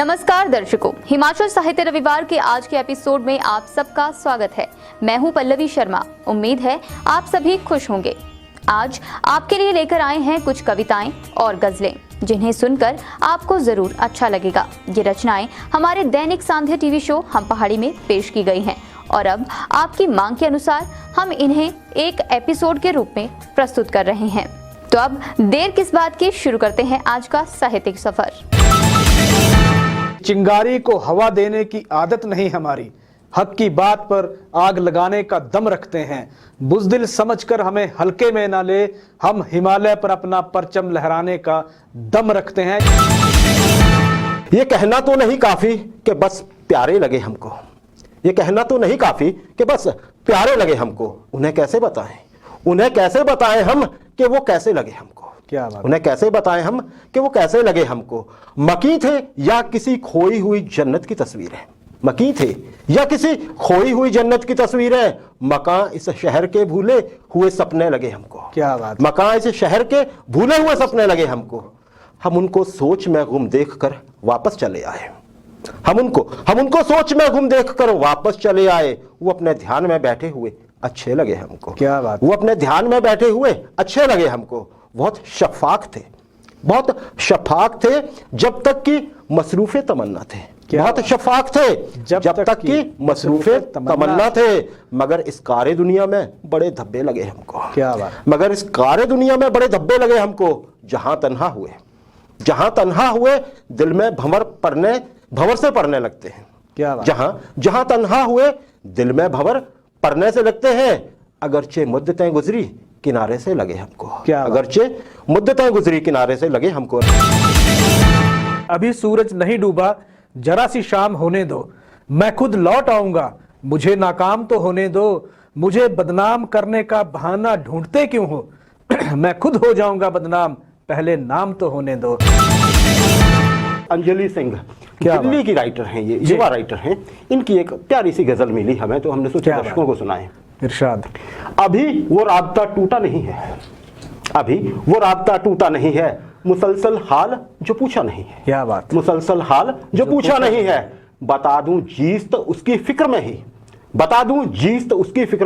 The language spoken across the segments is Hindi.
नमस्कार दर्शकों, हिमाचल साहित्य रविवार के आज के एपिसोड में आप सबका स्वागत है। मैं हूं पल्लवी शर्मा। उम्मीद है आप सभी खुश होंगे। आज आपके लिए लेकर आए हैं कुछ कविताएं और गजलें जिन्हें सुनकर आपको जरूर अच्छा लगेगा। ये रचनाएं हमारे दैनिक सांध्य टीवी शो हम पहाड़ी में पेश की गई हैं और अब आपकी मांग के अनुसार हम इन्हें एक एपिसोड के रूप में प्रस्तुत कर रहे हैं। तो अब देर किस बात की, शुरू करते हैं आज का साहित्यिक सफर। चिंगारी को हवा देने की आदत नहीं हमारी, हक की बात पर आग लगाने का दम रखते हैं। बुज़दिल समझकर हमें हल्के में ना ले, हम हिमालय पर अपना परचम लहराने का दम रखते हैं। ये कहना तो नहीं काफी कि बस प्यारे लगे हमको, ये कहना तो नहीं काफी कि बस प्यारे लगे हमको। उन्हें कैसे बताएं हम कि वो कैसे लगे हमको। क्या बात। उन्हें कैसे बताएं हम कि वो कैसे लगे हमको। मकी थे या किसी खोई हुई जन्नत की तस्वीर है, मकी थे या किसी खोई हुई जन्नत की तस्वीर है। मकान इस शहर के भूले हुए सपने लगे हमको। क्या बात। मकान इस शहर के भूले हुए सपने लगे हमको। हम उनको सोच में गुम देख कर वापस चले आए, हम उनको सोच में गुम देख कर वापस चले आए। वो अपने ध्यान में बैठे हुए अच्छे लगे हमको। क्या बात। वो अपने ध्यान में बैठे हुए अच्छे लगे हमको। बहुत शफाक थे जब तक कि मसरूफे तमन्ना थे। बहुत शफाक थे जब तक कि मसरूफे तमन्ना थे। मगर इस कारे दुनिया में बड़े धब्बे लगे हमको। क्या बात। मगर इस कारे दुनिया में बड़े धब्बे लगे हमको। जहां तन्हा हुए दिल में भंवर से पड़ने लगते हैं। क्या बात। जहां तन्हा हुए दिल में भंवर पड़ने से लगते हैं। अगरचे मुद्दतें गुजरी किनारे से लगे हमको। क्या अगरचे मुद्दतें गुजरी किनारे से लगे हमको। अभी सूरज नहीं डूबा, जरा सी शाम होने दो, मैं खुद लौट आऊंगा, मुझे नाकाम तो होने दो। मुझे बदनाम करने का बहाना ढूंढते क्यों हो, मैं खुद हो जाऊंगा बदनाम, पहले नाम तो होने दो। अंजलि सिंह दिल्ली की राइटर हैं, ये युवा राइटर हैं। इनकी एक प्यारी सी गजल मिली हमें, तो हमने सोचा दर्शकों को सुनाएं। इरशाद। अभी वो राब्ता टूटा नहीं है, मुसलसल हाल जो पूछा नहीं है। क्या बात। मुसलसल हाल जो पूछा नहीं है। बता दूं जीस्त उसकी फिक्र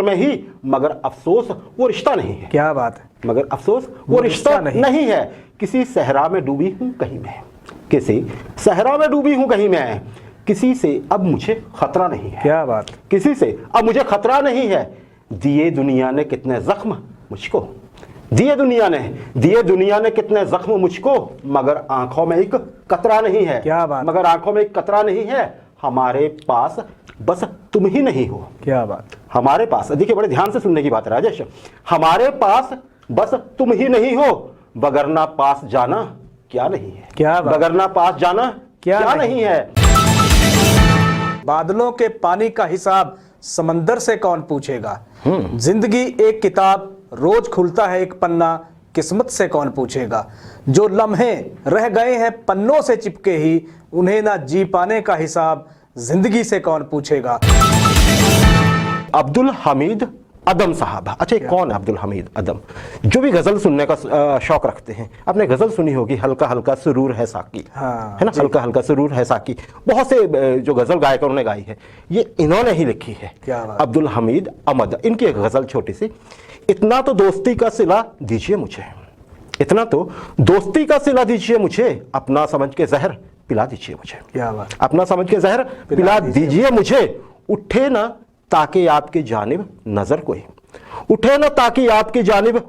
में ही, मगर अफसोस वो रिश्ता नहीं है। क्या बात है। मगर अफसोस वो रिश्ता नहीं है। किसी सहरा में डूबी हूं कहीं मैं, किसी से अब मुझे खतरा नहीं है। क्या बात। किसी से अब मुझे खतरा नहीं है। दिए दुनिया ने कितने जख्म मुझको, मगर आंखों में एक कतरा नहीं है। क्या बात। हमारे पास बस तुम ही नहीं हो। क्या बात। हमारे पास, देखिए बड़े ध्यान से सुनने की बात है राजेश। हमारे पास बस तुम ही नहीं हो, बगरना पास जाना क्या नहीं है। क्या बात। बगरना पास जाना क्या नहीं है। बादलों के पानी का हिसाब समंदर से कौन पूछेगा। जिंदगी एक किताब, रोज खुलता है एक पन्ना, किस्मत से कौन पूछेगा। जो लम्हे रह गए हैं पन्नों से चिपके ही, उन्हें ना जी पाने का हिसाब जिंदगी से कौन पूछेगा। अब्दुल हमीद अदम साहब। अच्छा, कौन है अब्दुल हमीद अदम? जो भी गजल सुनने का शौक रखते हैं, आपने गजल सुनी होगी, हल्का हल्का सुरूर है साकी। हाँ, है ना, हल्का हल्का सुरूर है साकी। बहुत से जो गजल गायकों ने गाई है, ये इन्होंने ही लिखी है। क्या बात। अब्दुल हमीद अमद। इनकी एक गजल छोटी सी। इतना तो दोस्ती का सिला दीजिए मुझे, अपना समझ के जहर पिला दीजिए मुझे। क्या बात। अपना समझ के जहर पिला दीजिए मुझे। उठे ना ताकि आपकी जानिब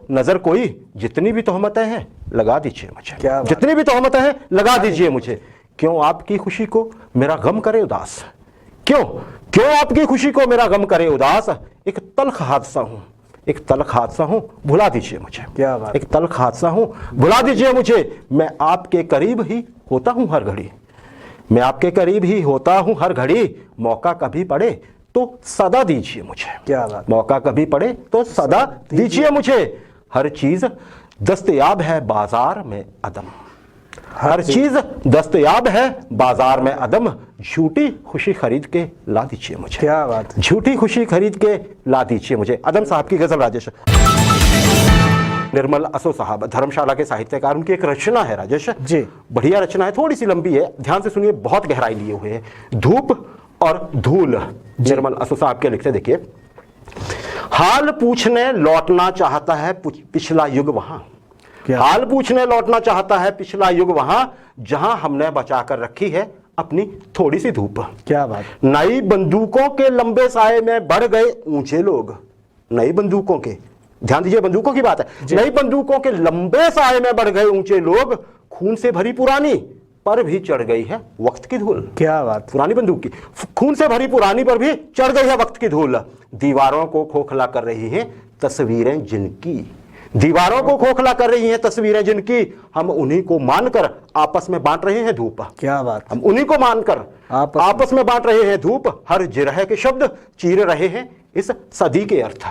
नजर कोई, जितनी भी तोहमतें हैं लगा दीजिए मुझे। जितनी भी तोहमतें हैं लगा दीजिए मुझे। क्यों आपकी खुशी को मेरा गम करे उदास, क्यों आपकी खुशी को मेरा गम करे उदास। एक तल्ख हादसा हूं भुला दीजिए मुझे। क्या बात। एक तल्ख हादसा हूं भुला दीजिए मुझे। मैं आपके करीब ही होता हूं हर घड़ी, मौका कभी पड़े तो सदा दीजिए मुझे। क्या बात। मौका कभी पड़े तो सदा दीजिए मुझे। हर चीज दस्तयाब है बाजार में अदम, झूठी खुशी खरीद के ला दीजिए मुझे। क्या बात। झूठी खुशी खरीद के ला दीजिए मुझे। अदम साहब की गजल राजेश। निर्मल असो साहब धर्मशाला के साहित्यकार, उनकी एक रचना है राजेश जी, बढ़िया रचना है, थोड़ी सी लंबी है, ध्यान से सुनिए, बहुत गहराई लिए हुए है। धूप और धूल, निर्मल असो साहब के लिखते, देखिए, हाल पूछने लौटना चाहता है पिछला युग वहां, हाल पूछने लौटना चाहता है पिछला युग वहां, जहां हमने बचा कर रखी है अपनी थोड़ी सी धूप। क्या बात। नई बंदूकों के लंबे साए में बढ़ गए ऊंचे लोग, नई बंदूकों के, ध्यान दीजिए बंदूकों की बात है, नई बंदूकों के लंबे साए में बढ़ गए ऊंचे लोग, खून से भरी पुरानी पर भी चढ़ गई है वक्त की धूल। क्या बात। पुरानी बंदूक की, खून से भरी पुरानी पर भी चढ़ गई है वक्त की धूल। दीवारों को खोखला कर रही हैं तस्वीरें जिनकी, दीवारों को खोखला कर रही हैं तस्वीरें जिनकी, हम उन्हीं को मानकर आपस में बांट रहे हैं धूप। क्या बात। हम उन्हीं को मानकर आपस में बांट रहे हैं धूप। हर जिरह के शब्द चीर रहे हैं इस सदी के अर्थ,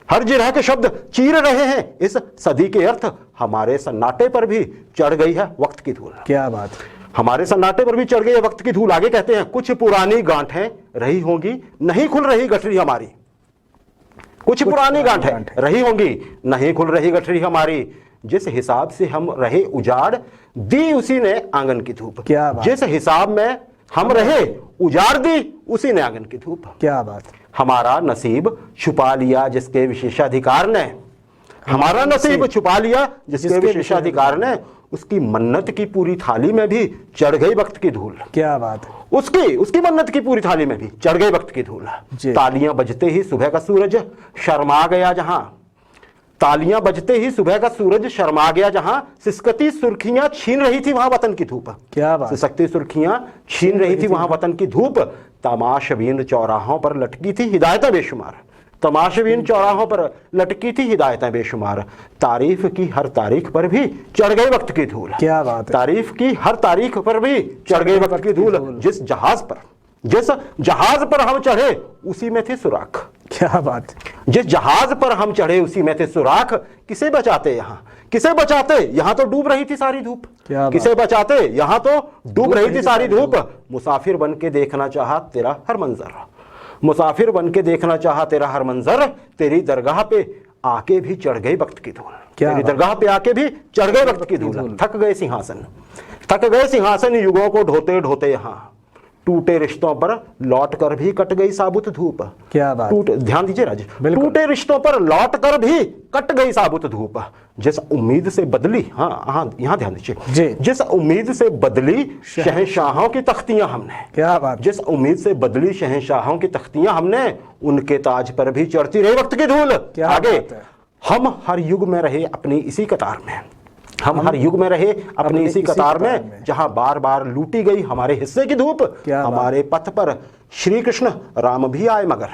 हर जिरह के शब्द चीर रहे हैं इस सदी के अर्थ। हमारे सन्नाटे पर भी चढ़ गई है वक्त की धूल। क्या बात। हमारे सन्नाटे पर भी चढ़ गई है वक्त की धूल। आगे कहते हैं, कुछ पुरानी गांठें रही होंगी, नहीं खुल रही गठरी हमारी, कुछ पुरानी गांठें रही होंगी, नहीं खुल रही गठरी हमारी। जिस हिसाब से हम रहे उजाड़, दी उसी ने आंगन की धूप। क्या बात। जिस हिसाब में हम रहे उजाड़, दी उसी ने आंगन की धूप। क्या बात। हमारा नसीब छुपा लिया जिसके विशेषाधिकार ने, हमारा नसीब छुपा लिया जिसके विशेषाधिकार ने, उसकी मन्नत की पूरी थाली में भी चढ़ गई वक्त की धूल। क्या बात। उसकी मन्नत की पूरी थाली में भी चढ़ गई वक्त की धूल। तालियां बजते ही सुबह का सूरज शर्मा गया जहां, तालियां बजते ही सुबह का सूरज शर्मा गया जहां, सिसकती सुर्खियां छीन रही थी वहां वतन की धूप। क्या बात। सिसकती सुर्खियां छीन रही थी वहां वतन की धूप। तमाशबीन चौराहों पर लटकी थी हिदायतें बेशुमार, तमाशबीन चौराहों पर लटकी थी हिदायतें बेशुमार। तारीफ की हर तारीख पर भी चढ़ गई वक्त की धूल। क्या बात। तारीफ की हर तारीख पर भी चढ़ गई वक्त की धूल। जिस जहाज पर हम चढ़े उसी में थे सुराख। क्या बात। जिस जहाज पर हम चढ़े उसी में थे सुराख। किसे बचाते यहाँ, किसे बचाते, यहां तो डूब रही थी सारी धूप। किसे बचाते, यहां तो डूब रही थी सारी धूप। मुसाफिर बन के देखना चाहा तेरा हर मंजर, मुसाफिर बन के देखना चाहा तेरा हर मंजर। तेरी दरगाह पे आके भी चढ़ गई वक्त की धूल, तेरी दरगाह पे आके भी चढ़ गई वक्त की धूल। थक गए सिंहासन, थक गए सिंहासन युगों को ढोते ढोते यहाँ। टूटे रिश्तों पर लौट कर भी कट गई साबुत धूप। क्या बात। ध्यान दीजिए राज, टूटे रिश्तों पर लौट कर भी कट गई साबुत धूप। जिस उम्मीद से बदली, हाँ यहाँ ध्यान दीजिए, जिस उम्मीद से बदली शहंशाहों की तख्तियां हमने। क्या बात। जिस उम्मीद से बदली शहंशाहों की तख्तियां हमने, उनके ताज पर भी चढ़ती रही वक्त की धूल। आगे, हम हर युग में रहे अपनी इसी कतार में, हम हर युग में रहे अपनी इसी कतार में, जहां बार बार लूटी गई हमारे हिस्से की धूप। हमारे पथ पर श्री कृष्ण राम भी आए मगर,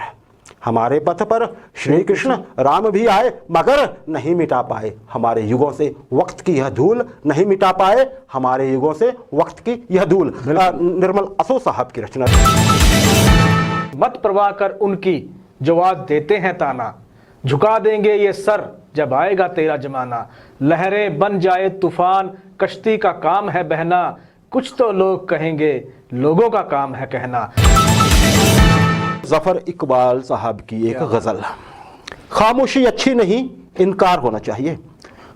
हमारे पथ पर श्री कृष्ण राम भी आए मगर नहीं मिटा पाए हमारे युगों से वक्त की यह धूल, नहीं मिटा पाए हमारे युगों से वक्त की यह धूल। निर्मल असो साहब की रचना। मत परवाह कर उनकी जो आज देते हैं ताना, झुका देंगे ये सर जब आएगा तेरा जमाना। लहरें बन जाए तूफान, कश्ती का काम है बहना। कुछ तो लोग कहेंगे, लोगों का काम है कहना। जफर इकबाल साहब की एक गजल। खामोशी अच्छी नहीं, इनकार होना चाहिए।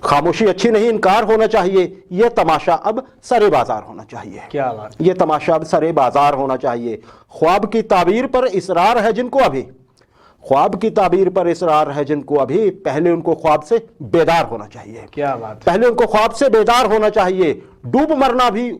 खामोशी अच्छी नहीं, इनकार होना चाहिए। ये तमाशा अब सरे बाजार होना चाहिए। क्या बात। ये तमाशा अब सरे बाजार होना चाहिए। ख्वाब की ताबीर पर इसरार है जिनको अभी, ख्वाब की ताबीर पर इसरार है जिनको अभी, पहले उनको ख्वाब से बेदार होना चाहिए। क्या बात। पहले उनको ख्वाब से बेदार होना चाहिए। डूब मरना भी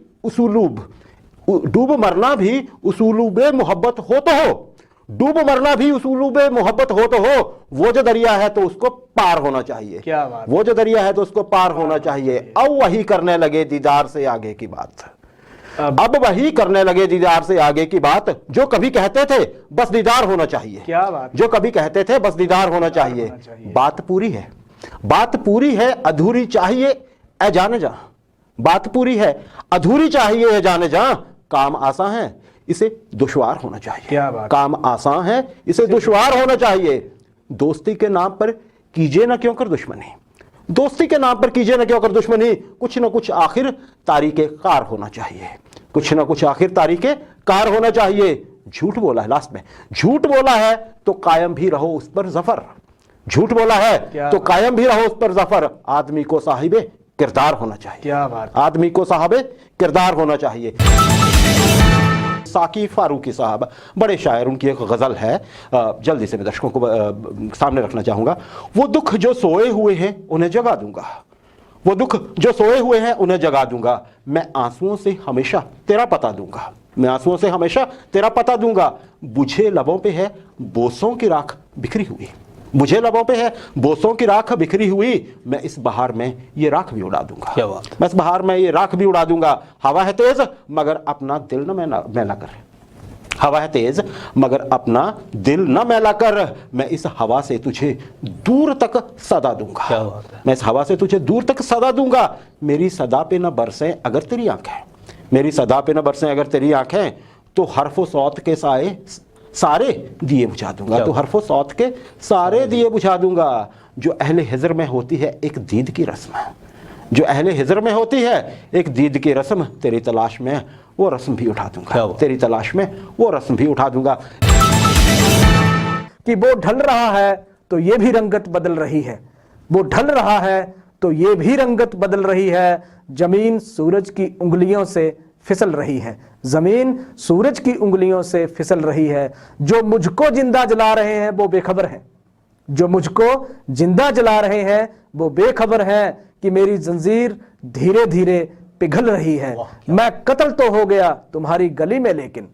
उसूलूबे मोहब्बत हो तो हो, डूब मरना भी उसूलूबे मोहब्बत हो तो हो। वो जो दरिया है तो उसको पार होना चाहिए। क्या बात। वो जो दरिया है तो उसको पार होना चाहिए। अब वही करने लगे दीदार से आगे की बात, अब वही करने लगे दीदार से आगे की बात। जो कभी कहते थे बस दीदार होना चाहिए। क्या बात। जो कभी कहते थे बस दीदार होना चाहिए। बात पूरी है, बात पूरी है, अधूरी चाहिए ए जाने जा। बात पूरी है, अधूरी चाहिए ए जाने जा। काम आसान है, इसे दुश्वार होना चाहिए। क्या बात। काम आसान है, इसे दुश्वार होना चाहिए। दोस्ती के नाम पर कीजिए ना क्यों कर दुश्मनी, दोस्ती के नाम पर कीजिए ना क्यों कर दुश्मनी। कुछ ना कुछ आखिर तारीके कार होना चाहिए, कुछ ना कुछ आखिर तारीके कार होना चाहिए। झूठ बोला है, लास्ट में झूठ बोला है तो कायम भी रहो उस पर जफर, झूठ बोला है तो बात। कायम भी रहो उस पर जफर। आदमी को साहिबे किरदार होना चाहिए। क्या बात। आदमी को साहिबे किरदार होना चाहिए। साकी फारूकी साहब बड़े शायर, उनकी एक गज़ल है, जल्दी से मैं दर्शकों को सामने रखना चाहूँगा। वो दुख जो सोए हुए हैं उन्हें जगा दूंगा, वो दुख जो सोए हुए हैं उन्हें जगा दूंगा, मैं आंसुओं से हमेशा तेरा पता दूंगा, मैं आंसुओं से हमेशा तेरा पता दूंगा। बुझे लबों पे है बोसों की राख बिखरी हुई, मुझे लबों पे है बोसों की राख बिखरी हुई, मैं इस बहार में ये राख भी उड़ा दूंगा। क्या बात। मैं इस बहार में ये राख भी उड़ा दूंगा। हवा है तेज मगर अपना दिल न मैला कर, हवा है तेज मगर अपना दिल न मैला कर, मैं इस हवा से तुझे दूर तक सदा दूंगा। क्या बात है। मैं इस हवा से तुझे दूर तक सदा दूंगा। मेरी सदा पे न बरसें अगर तेरी आंखें, मेरी सदा पे न बरसें अगर तेरी आंखें, तो हरफो सौत के सारे दिए बुझा दूंगा, तो हरफो सौत के सारे दिए बुझा दूंगा। जो अहले हिजर में होती है एक दीद की रस्म, जो अहले हिजर में होती है एक दीद की रस्म, तेरी तलाश में वो रस्म भी उठा दूंगा, तेरी तलाश में वो रस्म भी उठा दूंगा। कि वो ढल रहा है तो ये भी रंगत बदल रही है, वो ढल रहा है तो ये भी रंगत बदल रही है। जमीन सूरज की उंगलियों से फिसल रही है, जमीन सूरज की उंगलियों से फिसल रही है। जो मुझको जिंदा जला रहे हैं वो बेखबर हैं, जो मुझको जिंदा जला रहे हैं वो बेखबर हैं कि मेरी जंजीर धीरे धीरे पिघल रही है। मैं कत्ल तो हो गया तुम्हारी गली में लेकिन,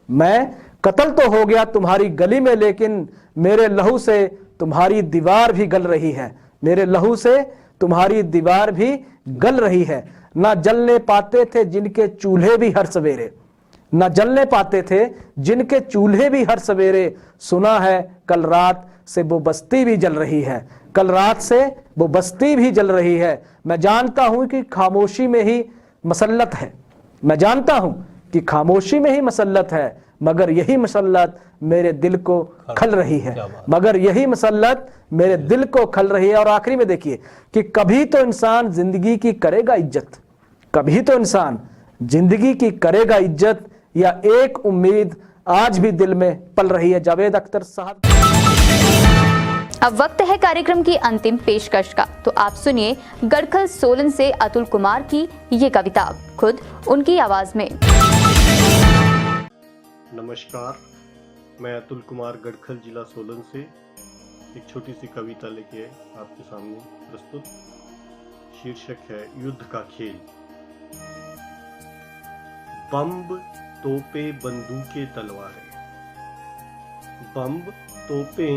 मैं कत्ल तो हो गया तुम्हारी गली में लेकिन, मेरे लहू से तुम्हारी दीवार भी गल रही है, मेरे लहू से तुम्हारी दीवार भी गल रही है। ना जलने पाते थे जिनके चूल्हे भी हर सवेरे, ना जलने पाते थे जिनके चूल्हे भी हर सवेरे, सुना है कल रात से वो बस्ती भी जल रही है, कल रात से वो बस्ती भी जल रही है। मैं जानता हूं कि खामोशी में ही मसल्लत है, मैं जानता हूं कि खामोशी में ही मसल्लत है, मगर यही मसल्लत मेरे दिल को खल रही है, मगर यही मसल्लत मेरे दिल को खल रही है। और आखिरी में देखिए कि कभी तो इंसान जिंदगी की करेगा इज्जत, कभी तो इंसान जिंदगी की करेगा इज्जत, या एक उम्मीद आज भी दिल में पल रही है। जावेद अख्तर साहब। अब वक्त है कार्यक्रम की अंतिम पेशकश का, तो आप सुनिए गड़खल सोलन से अतुल कुमार की ये कविता, खुद उनकी आवाज में। नमस्कार, मैं अतुल कुमार गड़खल जिला सोलन से एक छोटी सी कविता लेके आपके सामने प्रस्तुत। शीर्षक है युद्ध का खेल। बम्ब तोपे बंदूकें तलवारें, बम्ब तोपें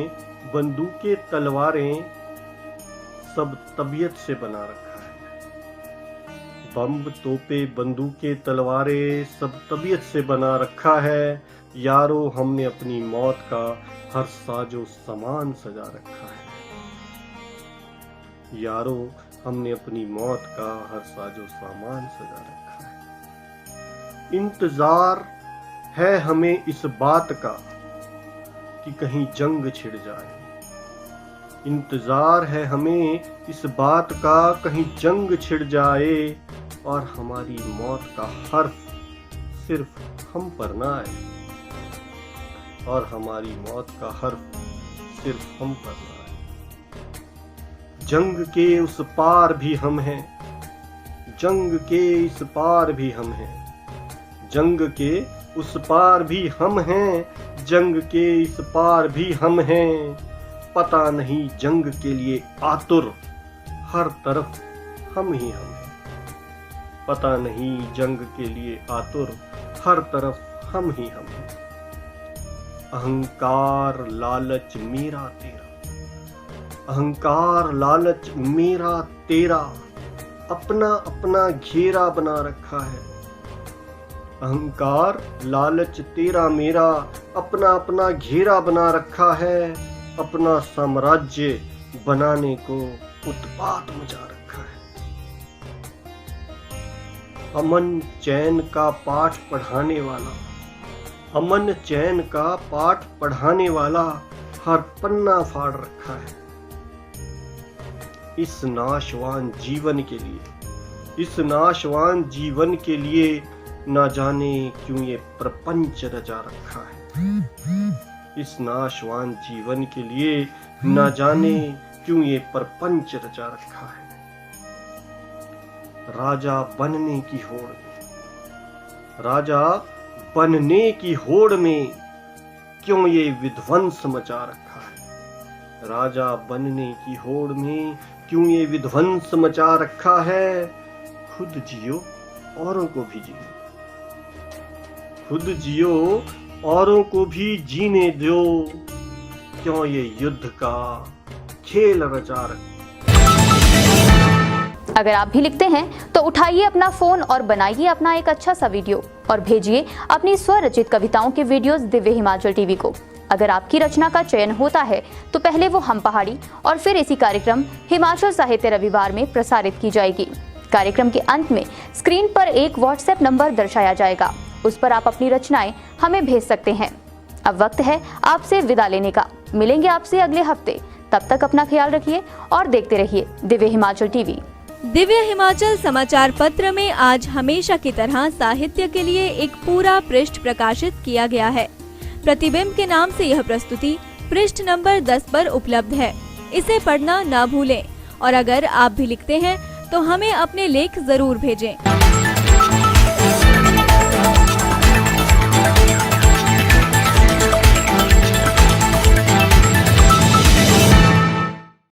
बंदूकें तलवारें, सब तबीयत से बना रखा है। बम्ब तोपे बंदूकें तलवारें, सब तबीयत से बना रखा है। यारो हमने अपनी मौत का हर साजो सामान सजा रखा है, यारो हमने अपनी मौत का हर साजो सामान सजा रखा है। इंतजार है हमें इस बात का कि कहीं जंग छिड़ जाए, इंतजार है हमें इस बात का कहीं जंग छिड़ जाए, और हमारी मौत का हर्फ सिर्फ हम पर ना आए, और हमारी मौत का हर्फ सिर्फ हम पर ना आए। जंग के उस पार भी हम हैं, जंग के इस पार भी हम हैं, जंग के उस पार भी हम हैं, जंग के इस पार भी हम हैं। पता नहीं जंग के लिए आतुर, हर तरफ हम ही हम हैं। पता नहीं जंग के लिए आतुर, हर तरफ हम ही हम हैं। अहंकार लालच मेरा तेरा, अहंकार लालच मेरा तेरा, अपना अपना घेरा बना रखा है। अहंकार लालच तेरा मेरा, अपना अपना घेरा बना रखा है। अपना साम्राज्य बनाने को उत्पात मचा रखा है। अमन चैन का पाठ पढ़ाने वाला, अमन चैन का पाठ पढ़ाने वाला, हर पन्ना फाड़ रखा है। इस नाशवान जीवन के लिए, इस नाशवान जीवन के लिए, ना जाने क्यों ये प्रपंच रचा रखा है। इस नाशवान जीवन के लिए न जाने क्यों ये प्रपंच रचा रखा है। राजा बनने की होड़ में, राजा बनने की होड़ में क्यों ये विध्वंस मचा रखा है। राजा बनने की होड़ में क्यों ये विध्वंस मचा रखा है। खुद जियो औरों को भी जियो, खुद जियो औरों को भी जीने दो, क्यों ये युद्ध का खेल रचा रखा। अगर आप भी लिखते हैं तो उठाइए अपना फोन और बनाइए अपना एक अच्छा सा वीडियो और भेजिए अपनी स्वरचित कविताओं के वीडियोस दिव्य हिमाचल टीवी को। अगर आपकी रचना का चयन होता है तो पहले वो हम पहाड़ी और फिर इसी कार्यक्रम हिमाचल साहित्य रविवार में प्रसारित की जाएगी। कार्यक्रम के अंत में स्क्रीन पर एक व्हाट्सएप नंबर दर्शाया जाएगा, उस पर आप अपनी रचनाएं हमें भेज सकते हैं। अब वक्त है आपसे विदा लेने का। मिलेंगे आपसे अगले हफ्ते, तब तक अपना ख्याल रखिए और देखते रहिए दिव्य हिमाचल टीवी। दिव्य हिमाचल समाचार पत्र में आज हमेशा की तरह साहित्य के लिए एक पूरा पृष्ठ प्रकाशित किया गया है। प्रतिबिंब के नाम से यह प्रस्तुति पृष्ठ नंबर 10 पर उपलब्ध है। इसे पढ़ना ना भूलें और अगर आप भी लिखते हैं तो हमें अपने लेख जरूर भेजें।